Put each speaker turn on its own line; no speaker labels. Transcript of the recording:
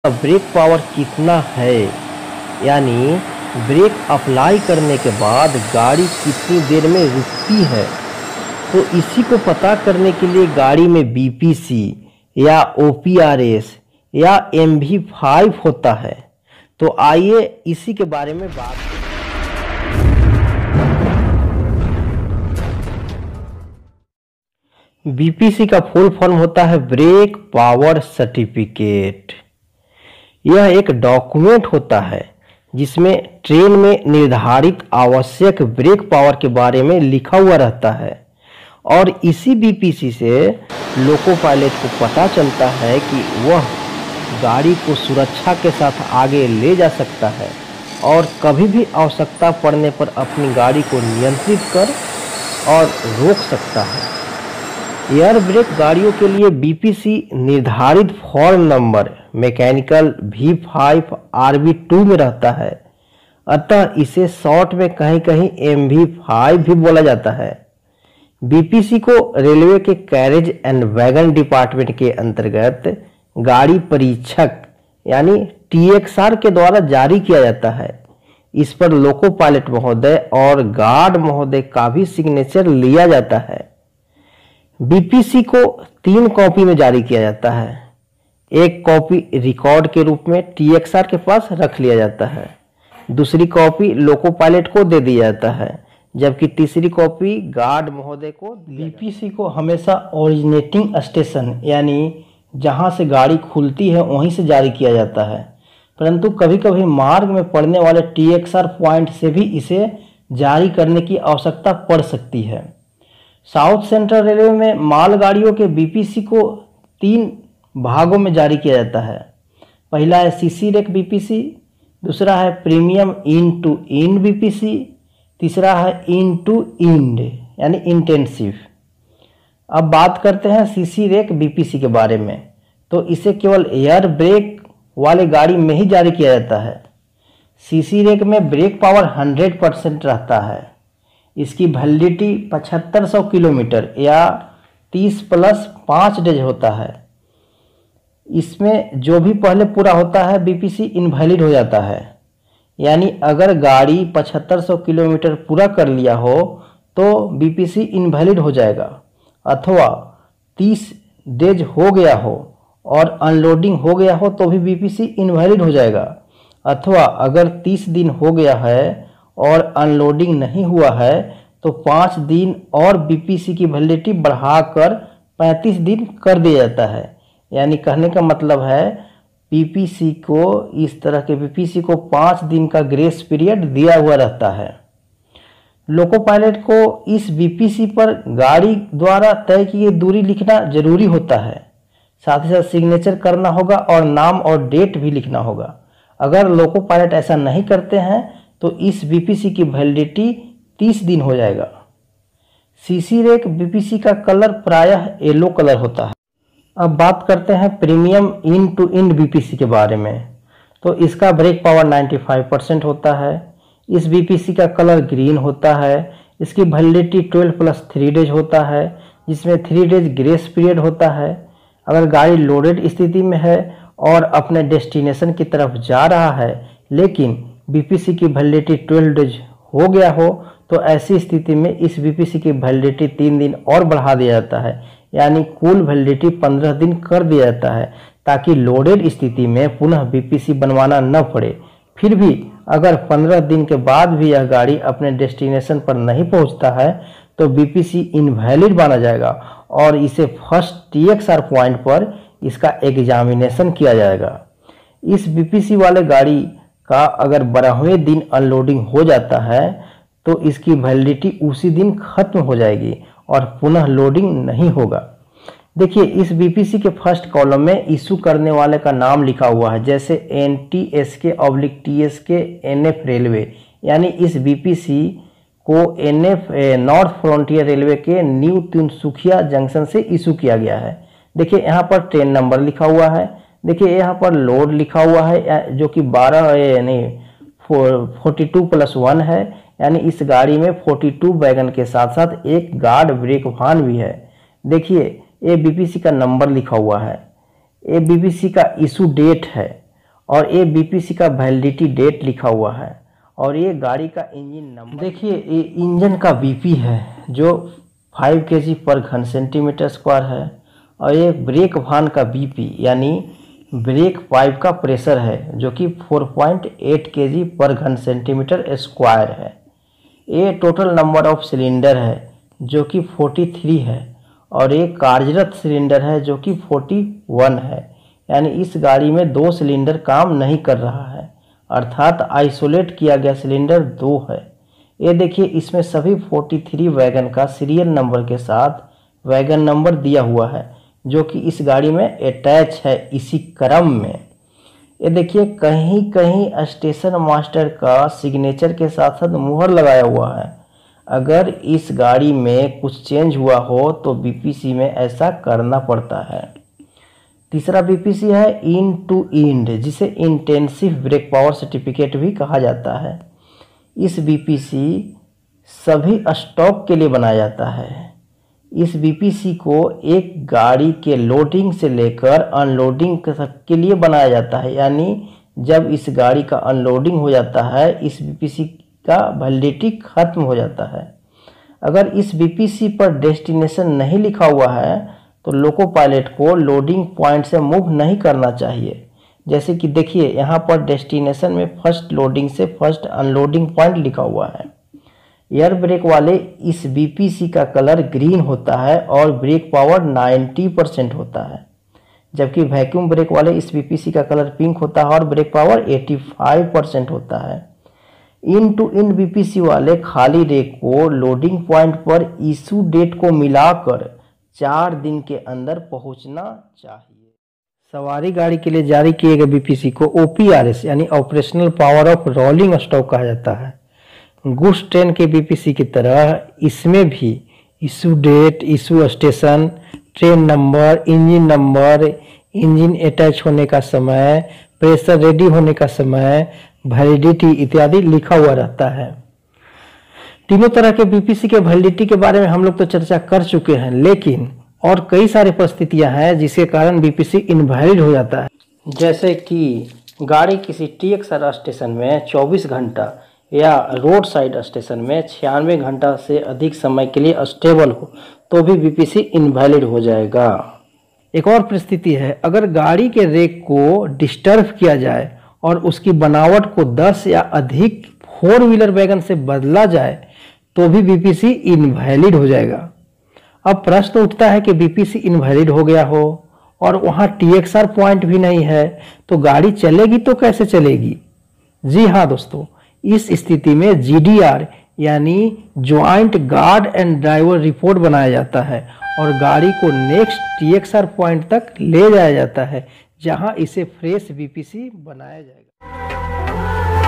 Break power कितना है, यानी ब्रेक अप्लाई करने के बाद गाड़ी कितनी देर में रुकती है। तो इसी को पता करने के लिए गाड़ी में बीपीसी या ओपीआरएस या MV5 होता है। तो आइए इसी के बारे में बात करें। बीपीसी का फुल फॉर्म होता है ब्रेक पावर सर्टिफिकेट। यह एक डॉक्यूमेंट होता है जिसमें ट्रेन में निर्धारित आवश्यक ब्रेक पावर के बारे में लिखा हुआ रहता है और इसी बीपीसी से लोको पायलट को पता चलता है कि वह गाड़ी को सुरक्षा के साथ आगे ले जा सकता है और कभी भी आवश्यकता पड़ने पर अपनी गाड़ी को नियंत्रित कर और रोक सकता है। एयर ब्रेक गाड़ियों के लिए बीपीसी निर्धारित form number mechanical V5 RB2 में रहता है, अतः इसे शॉर्ट में कहीं कहीं MV5 भी बोला जाता है। बीपीसी को रेलवे के कैरेज एंड वैगन डिपार्टमेंट के अंतर्गत गाड़ी परीक्षक यानी TXR के द्वारा जारी किया जाता है। इस पर लोको पायलट महोदय और गार्ड महोदय का भी सिग्नेचर लिया जाता है। बीपीसी को 3 कॉपी में जारी किया जाता है। एक कॉपी रिकॉर्ड के रूप में TXR के पास रख लिया जाता है, दूसरी कॉपी लोको पायलट को दे दिया जाता है, जबकि तीसरी कॉपी गार्ड महोदय को। बीपीसी को हमेशा ओरिजिनेटिंग स्टेशन यानी जहां से गाड़ी खुलती है वहीं से जारी किया जाता है, परंतु कभी कभी मार्ग में पड़ने वाले TXR पॉइंट से भी इसे जारी करने की आवश्यकता पड़ सकती है। साउथ सेंट्रल रेलवे में मालगाड़ियों के बीपीसी को 3 भागों में जारी किया जाता है। पहला है सीसी रेक बीपीसी, दूसरा है premium end to end BPC, तीसरा है इन टू इंड यानी इंटेंसिव। अब बात करते हैं सीसी रेक बीपीसी के बारे में। तो इसे केवल एयर ब्रेक वाले गाड़ी में ही जारी किया जाता है। सीसी रेक में ब्रेक पावर 100% रहता है। इसकी वैलिडिटी 7500 किलोमीटर या 30 + 5 डेज होता है। इसमें जो भी पहले पूरा होता है बीपीसी इनवैलिड हो जाता है, यानी अगर गाड़ी 7500 किलोमीटर पूरा कर लिया हो तो बीपीसी इनवैलिड हो जाएगा, अथवा 30 डेज हो गया हो और अनलोडिंग हो गया हो तो भी बीपीसी इनवैलिड हो जाएगा, अथवा अगर 30 दिन हो गया है और अनलोडिंग नहीं हुआ है तो 5 दिन और बीपीसी की वैलिडिटी बढ़ाकर 35 दिन कर दिया जाता है। यानी कहने का मतलब है बीपीसी को, इस तरह के बीपीसी को 5 दिन का ग्रेस पीरियड दिया हुआ रहता है। लोको पायलट को इस बीपीसी पर गाड़ी द्वारा तय की गई दूरी लिखना जरूरी होता है, साथ ही साथ सिग्नेचर करना होगा और नाम और डेट भी लिखना होगा। अगर लोको पायलट ऐसा नहीं करते हैं तो इस बीपीसी की वैलिडिटी 30 दिन हो जाएगा। सीसी रेक बीपीसी का कलर प्रायः येलो कलर होता है। अब बात करते हैं premium end to end BPC के बारे में। तो इसका ब्रेक पावर 95% होता है। इस बीपीसी का कलर ग्रीन होता है। इसकी वैलिडिटी 12 + 3 डेज होता है, जिसमें 3 डेज ग्रेस पीरियड होता है। अगर गाड़ी लोडेड स्थिति में है और अपने डेस्टिनेशन की तरफ जा रहा है लेकिन बीपीसी की वैलिडिटी 12 डेज हो गया हो तो ऐसी स्थिति में इस बीपीसी की वैलिडिटी 3 दिन और बढ़ा दिया जाता है, यानी कुल वैलिडिटी 15 दिन कर दिया जाता है, ताकि लोडेड स्थिति में पुनः बीपीसी बनवाना न पड़े। फिर भी अगर 15 दिन के बाद भी यह गाड़ी अपने डेस्टिनेशन पर नहीं पहुंचता है तो बीपीसी इनवैलिड माना जाएगा और इसे फर्स्ट TXR पॉइंट पर इसका एग्जामिनेशन किया जाएगा। इस बीपीसी वाले गाड़ी का अगर 12वें दिन अनलोडिंग हो जाता है तो इसकी वैलिडिटी उसी दिन खत्म हो जाएगी और पुनः लोडिंग नहीं होगा। देखिए इस बीपीसी के फर्स्ट कॉलम में इशू करने वाले का नाम लिखा हुआ है, जैसे NTSK/TSK NF रेलवे, यानी इस बीपीसी को NF नॉर्थ फ्रंटियर रेलवे के न्यू तिनसुकिया जंक्शन से इशू किया गया है। देखिए यहाँ पर ट्रेन नंबर लिखा हुआ है। देखिए यहाँ पर लोड लिखा हुआ है जो कि 42 + 1 है, यानी इस गाड़ी में 42 वैगन के साथ साथ एक गार्ड ब्रेक वाहन भी है। देखिए ये बीपीसी का नंबर लिखा हुआ है, ये बीपीसी का इशू डेट है और ये बीपीसी का वैलिडिटी डेट लिखा हुआ है और ये गाड़ी का इंजन नंबर। देखिए ये इंजन का बीपी है जो 5 kg पर घन सेंटीमीटर स्क्वायर है और ये ब्रेक वाल्व का बीपी यानी ब्रेक पाइप का प्रेशर है जो कि 4.8 kg पर घन सेंटीमीटर स्क्वायर है। ये टोटल नंबर ऑफ सिलेंडर है जो कि 43 है और ये कार्यरत सिलेंडर है जो कि 41 है, यानी इस गाड़ी में 2 सिलेंडर काम नहीं कर रहा है, अर्थात आइसोलेट किया गया सिलेंडर 2 है। ये देखिए इसमें सभी 43 वैगन का सीरियल नंबर के साथ वैगन नंबर दिया हुआ है जो कि इस गाड़ी में अटैच है इसी क्रम में। ये देखिए कहीं कहीं स्टेशन मास्टर का सिग्नेचर के साथ साथ मुहर लगाया हुआ है। अगर इस गाड़ी में कुछ चेंज हुआ हो तो बीपीसी में ऐसा करना पड़ता है। तीसरा बीपीसी है इन टू इंड, जिसे इंटेंसिव ब्रेक पावर सर्टिफिकेट भी कहा जाता है। इस बीपीसी सभी स्टॉक के लिए बनाया जाता है। इस बीपीसी को एक गाड़ी के लोडिंग से लेकर अनलोडिंग तक के लिए बनाया जाता है, यानी जब इस गाड़ी का अनलोडिंग हो जाता है इस बीपीसी का वैलिडिटी खत्म हो जाता है। अगर इस बीपीसी पर डेस्टिनेशन नहीं लिखा हुआ है तो लोको पायलट को लोडिंग पॉइंट से मूव नहीं करना चाहिए। जैसे कि देखिए यहाँ पर डेस्टिनेशन में फर्स्ट लोडिंग से फर्स्ट अनलोडिंग पॉइंट लिखा हुआ है। एयर ब्रेक वाले इस बीपीसी का कलर ग्रीन होता है और ब्रेक पावर 90% होता है, जबकि वैक्यूम ब्रेक वाले इस बीपीसी का कलर पिंक होता है और ब्रेक पावर 85% होता है। इन टू इन बीपीसी वाले खाली रेक को लोडिंग पॉइंट पर इशू डेट को मिलाकर 4 दिन के अंदर पहुंचना चाहिए। सवारी गाड़ी के लिए जारी किए गए बीपीसी को ओपीआरएस यानी operational power of rolling stock कहा जाता है। गुड्स ट्रेन के बीपीसी की तरह इसमें भी issue date, issue station, train number, engine attach होने का समय, प्रेशर रेडी होने का समय, वैलिडिटी इत्यादि लिखा हुआ रहता है। तीनों तरह के बीपीसी के वैलिडिटी के बारे में हम लोग तो चर्चा कर चुके हैं, लेकिन और कई सारी परिस्थितियां हैं जिसके कारण बीपीसी इनवैलिड हो जाता है। जैसे कि गाड़ी किसी टीएक्सआर स्टेशन में 24 घंटा या रोड साइड स्टेशन में 96 घंटा से अधिक समय के लिए स्टेबल हो तो भी बीपीसी इनवैलिड हो जाएगा। एक और परिस्थिति है, अगर गाड़ी के रेक को डिस्टर्ब किया जाए और उसकी बनावट को 10 या अधिक 4 व्हीलर वैगन से बदला जाए तो भी बीपीसी इनवैलिड हो जाएगा। अब प्रश्न उठता है कि बीपीसी इनवैलिड हो गया हो और वहां टीएक्सआर पॉइंट भी नहीं है तो गाड़ी चलेगी तो कैसे चलेगी? जी हाँ दोस्तों, इस स्थिति में जीडीआर यानी joint guard and driver report बनाया जाता है और गाड़ी को नेक्स्ट टीएक्सआर पॉइंट तक ले जाया जाता है जहां इसे फ्रेश बीपीसी बनाया जाएगा।